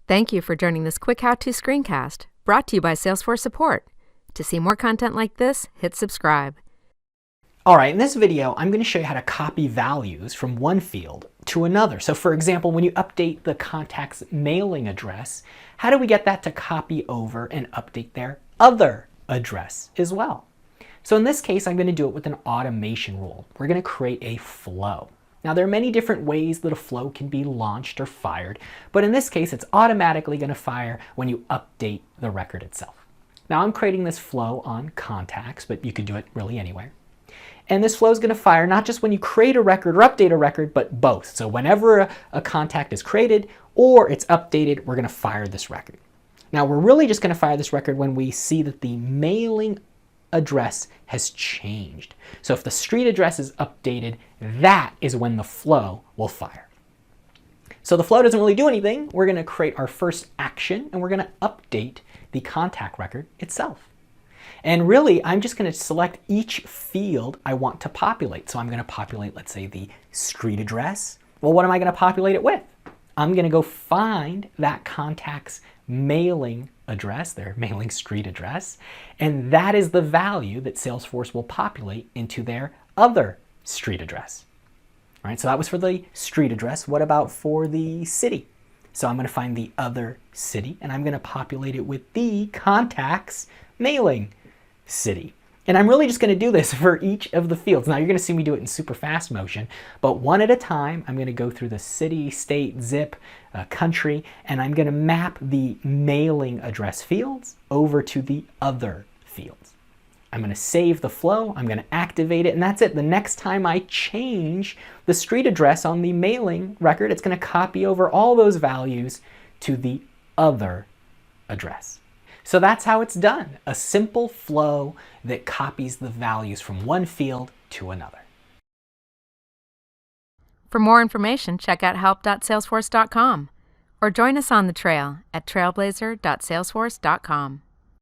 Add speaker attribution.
Speaker 1: Thank you for joining this quick how-to screencast brought to you by Salesforce Support. To see more content like this, hit subscribe.
Speaker 2: All right, in this video, I'm going to show you how to copy values from one field to another. So for example, when you update the contact's mailing address, how do we get that to copy over and update their other address as well? So in this case, I'm going to do it with an automation rule. We're going to create a flow. Now, there are many different ways that a flow can be launched or fired, but in this case, it's automatically going to fire when you update the record itself. Now, I'm creating this flow on contacts, but you could do it really anywhere. And this flow is going to fire not just when you create a record or update a record, but both. So whenever a contact is created or it's updated, we're going to fire this record. Now, we're really just going to fire this record when we see that the mailing address has changed. So if the street address is updated, that is when the flow will fire. So the flow doesn't really do anything. We're going to create our first action and we're going to update the contact record itself. And really, I'm just going to select each field I want to populate. So I'm going to populate, let's say, the street address. Well, what am I going to populate it with? I'm going to go find that contact's mailing address, their mailing street address, and that is the value that Salesforce will populate into their other street address. All right, so that was for the street address. What about for the city? So I'm going to find the other city, and I'm going to populate it with the contact's mailing city. And I'm really just going to do this for each of the fields. Now, you're going to see me do it in super fast motion, but one at a time, I'm going to go through the city, state, zip, country, and I'm going to map the mailing address fields over to the other fields. I'm going to save the flow, I'm going to activate it, and that's it. The next time I change the street address on the mailing record, it's going to copy over all those values to the other address. So that's how it's done, a simple flow that copies the values from one field to another.
Speaker 1: For more information, check out help.salesforce.com or join us on the trail at trailblazer.salesforce.com.